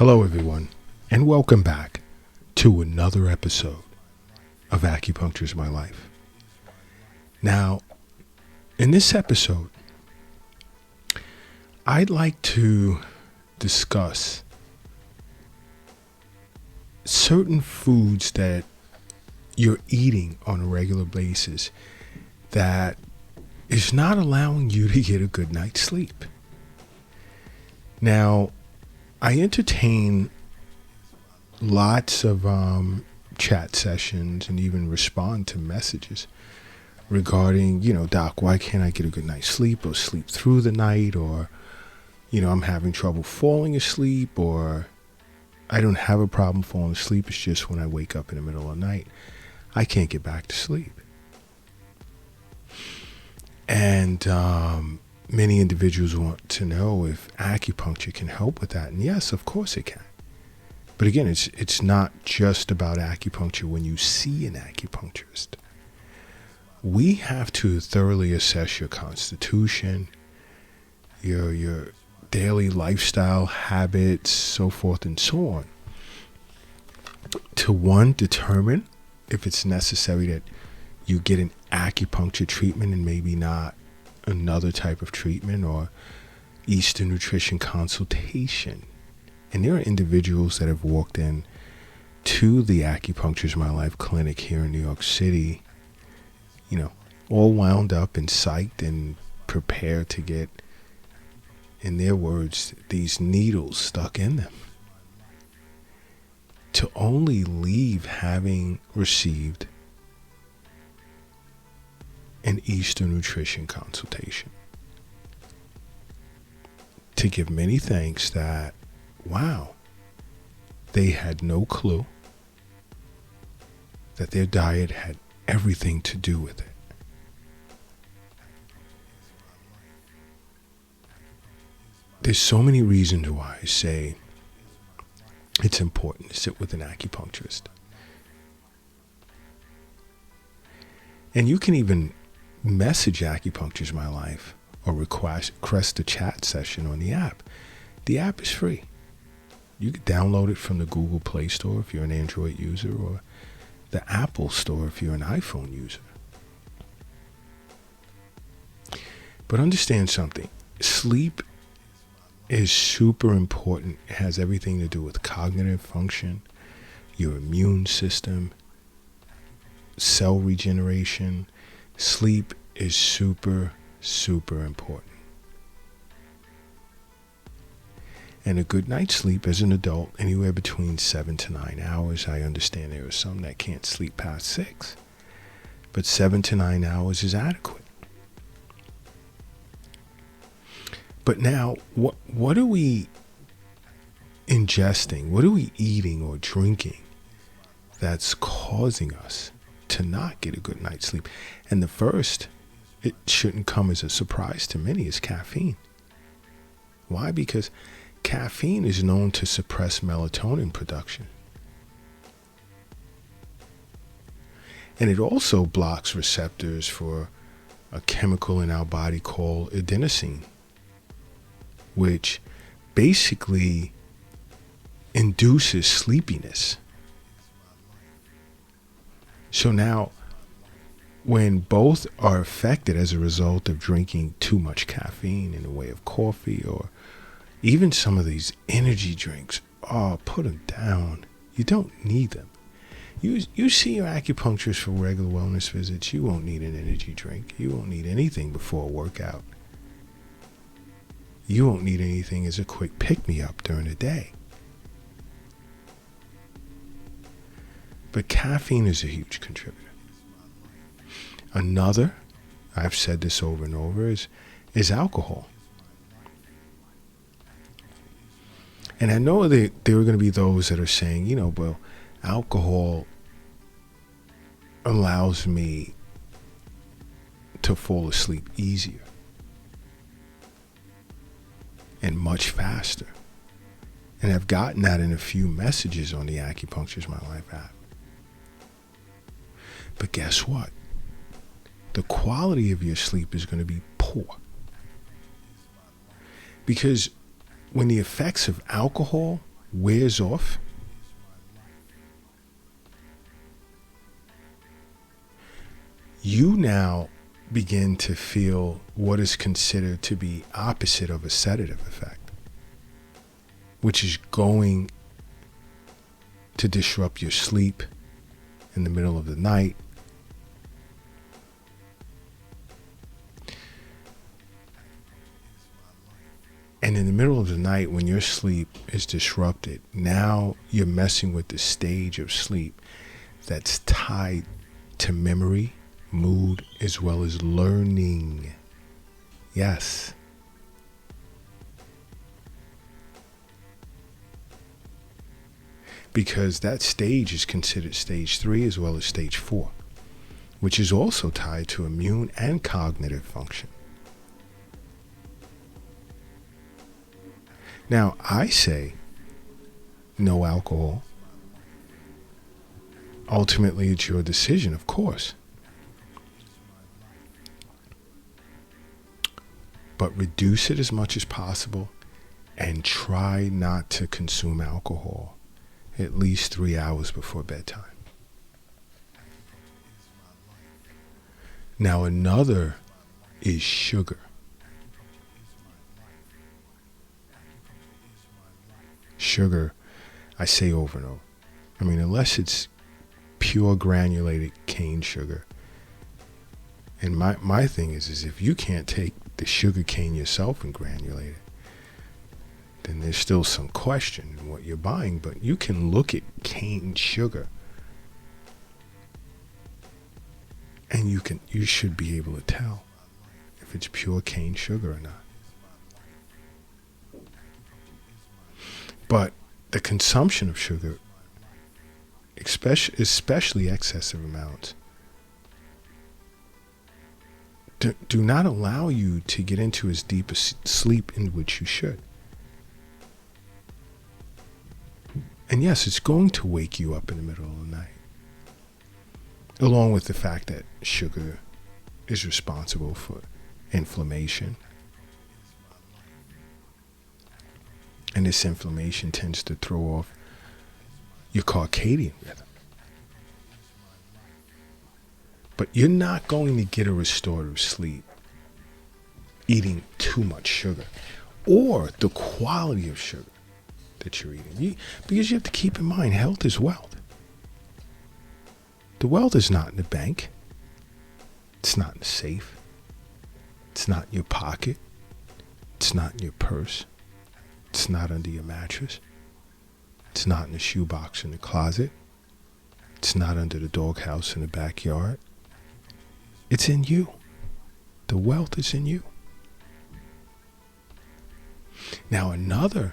Hello, everyone, and welcome back to another episode of Acupuncture is My Life. Now, in this episode, I'd like to discuss certain foods that you're eating on a regular basis that is not allowing you to get a good night's sleep. Now, I entertain lots of chat sessions and even respond to messages regarding, Doc, why can't I get a good night's sleep or sleep through the night, or, I'm having trouble falling asleep, or I don't have a problem falling asleep. It's just when I wake up in the middle of the night, I can't get back to sleep. And many individuals want to know if acupuncture can help with that. And yes, of course it can. But again, it's not just about acupuncture when you see an acupuncturist. We have to thoroughly assess your constitution, your daily lifestyle habits, so forth and so on, to one, determine if it's necessary that you get an acupuncture treatment and maybe not another type of treatment or Eastern nutrition consultation. And there are individuals that have walked in to the Acupuncture is My Life clinic here in New York City, all wound up and psyched and prepared to get, in their words, these needles stuck in them, to only leave having received an Eastern nutrition consultation, to give many thanks that, wow, they had no clue that their diet had everything to do with it. There's so many reasons why I say it's important to sit with an acupuncturist. And you can even message Acupuncture is My Life or request a chat session on the app. The app is free. You can download it from the Google Play Store if you're an Android user, or the Apple Store if you're an iPhone user. But understand something. Sleep is super important. It has everything to do with cognitive function, your immune system, cell regeneration. Sleep is super, super important. And a good night's sleep as an adult, anywhere between 7 to 9 hours. I understand there are some that can't sleep past 6, but 7 to 9 hours is adequate. But now, what are we ingesting? What are we eating or drinking that's causing us to not get a good night's sleep? And the first, it shouldn't come as a surprise to many, is caffeine. Why? Because caffeine is known to suppress melatonin production. And it also blocks receptors for a chemical in our body called adenosine, which basically induces sleepiness. So now, when both are affected as a result of drinking too much caffeine in the way of coffee or even some of these energy drinks, put them down. You don't need them. You see your acupuncturist for regular wellness visits. You won't need an energy drink. You won't need anything before a workout. You won't need anything as a quick pick-me-up during the day. But caffeine is a huge contributor. Another, I've said this over and over, is alcohol. And I know that there are going to be those that are saying, well, alcohol allows me to fall asleep easier and much faster. And I've gotten that in a few messages on the Acupuncture is My Life app. But guess what? The quality of your sleep is going to be poor. Because when the effects of alcohol wears off, you now begin to feel what is considered to be opposite of a sedative effect, which is going to disrupt your sleep in the middle of the night. And in the middle of the night, when your sleep is disrupted, now you're messing with the stage of sleep that's tied to memory, mood, as well as learning. Yes. Because that stage is considered stage 3 as well as stage 4, which is also tied to immune and cognitive function. Now, I say no alcohol. Ultimately, it's your decision, of course. But reduce it as much as possible and try not to consume alcohol at least 3 hours before bedtime. Now, another is sugar. Sugar, I say over and over. I mean, unless it's pure granulated cane sugar. And my thing is if you can't take the sugar cane yourself and granulate it, then there's still some question in what you're buying. But you can look at cane sugar, and you should be able to tell if it's pure cane sugar or not. But the consumption of sugar, especially excessive amounts, do not allow you to get into as deep a sleep in which you should. And yes, it's going to wake you up in the middle of the night. Along with the fact that sugar is responsible for inflammation. And this inflammation tends to throw off your circadian rhythm. But you're not going to get a restorative sleep eating too much sugar or the quality of sugar that you're eating. Because you have to keep in mind, health is wealth. The wealth is not in the bank. It's not in the safe. It's not in your pocket. It's not in your purse. It's not under your mattress. It's not in the shoebox in the closet. It's not under the doghouse in the backyard. It's in you. The wealth is in you. Now, another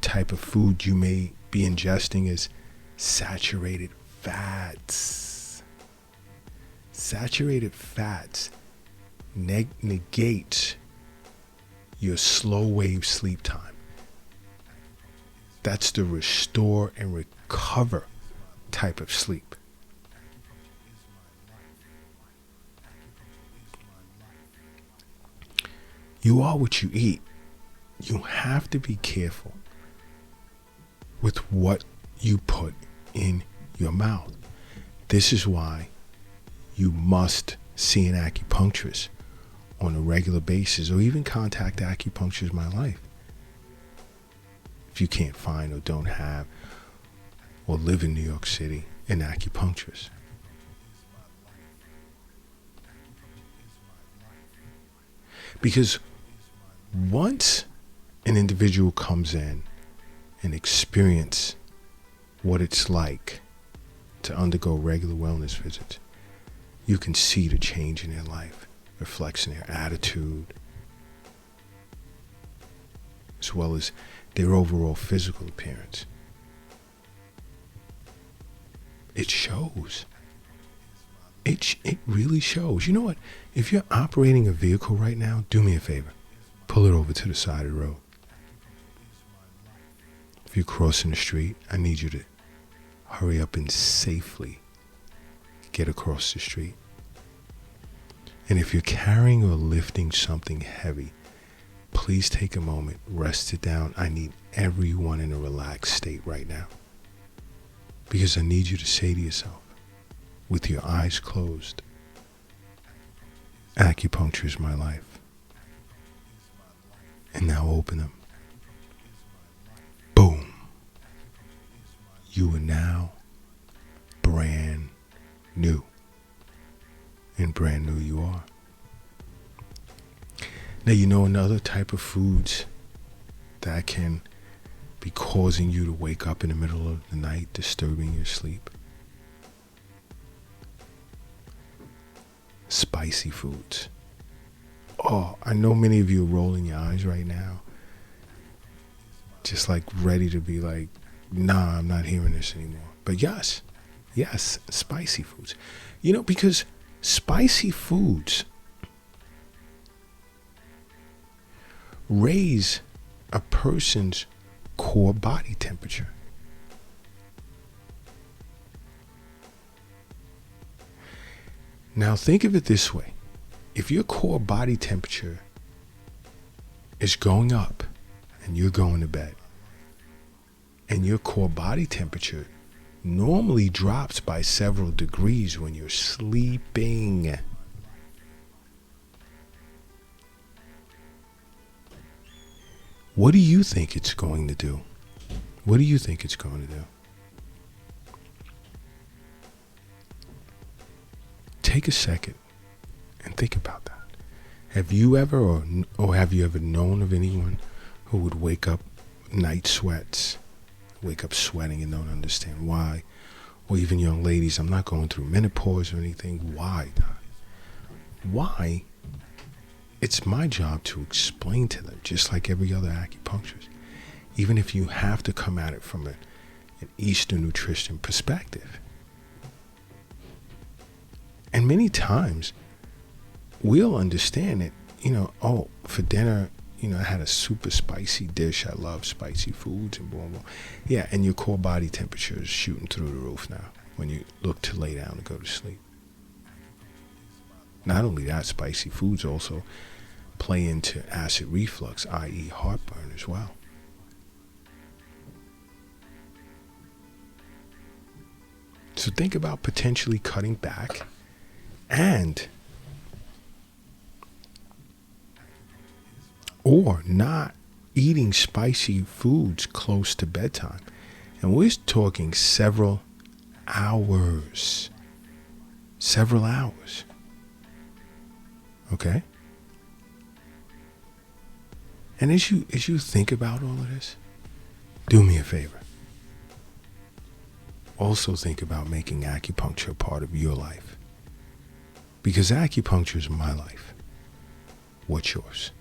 type of food you may be ingesting is saturated fats. Saturated fats negate your slow wave sleep time. That's the restore and recover type of sleep. You are what you eat. You have to be careful with what you put in your mouth. This is why you must see an acupuncturist on a regular basis, or even contact Acupuncture My Life if you can't find or don't have or live in New York City an acupuncturist. Because once an individual comes in and experience what it's like to undergo regular wellness visits, you can see the change in their life. Reflects in their attitude, as well as their overall physical appearance. It shows. It really shows. You know what? If you're operating a vehicle right now, do me a favor. Pull it over to the side of the road. If you're crossing the street, I need you to hurry up and safely get across the street. And if you're carrying or lifting something heavy, please take a moment, rest it down. I need everyone in a relaxed state right now. Because I need you to say to yourself, with your eyes closed, acupuncture is my life. And now open them. Boom. You are now brand new. And brand new you are. Now you know another type of foods that can be causing you to wake up in the middle of the night, disturbing your sleep. Spicy foods. Oh, I know many of you are rolling your eyes right now. Just like ready to be like, nah, I'm not hearing this anymore. But yes, spicy foods. You know, because spicy foods raise a person's core body temperature. Now think of it this way. If your core body temperature is going up and you're going to bed, and your core body temperature normally drops by several degrees when you're sleeping, what do you think it's going to do? What do you think it's going to do? Take a second and think about that. Have you ever or have you ever known of anyone who would wake up night sweats, wake up sweating and don't understand why? Or even young ladies, I'm not going through menopause or anything. Why? Why? It's my job to explain to them, just like every other acupuncturist, even if you have to come at it from an Eastern nutrition perspective. And many times, we'll understand it, oh, for dinner, I had a super spicy dish. I love spicy foods and blah, blah. Yeah, and your core body temperature is shooting through the roof now when you look to lay down and go to sleep. Not only that, spicy foods also play into acid reflux, i.e. heartburn as well. So think about potentially cutting back or not eating spicy foods close to bedtime. And we're talking several hours. Okay? And as you think about all of this, do me a favor. Also think about making acupuncture a part of your life. Because acupuncture is my life. What's yours?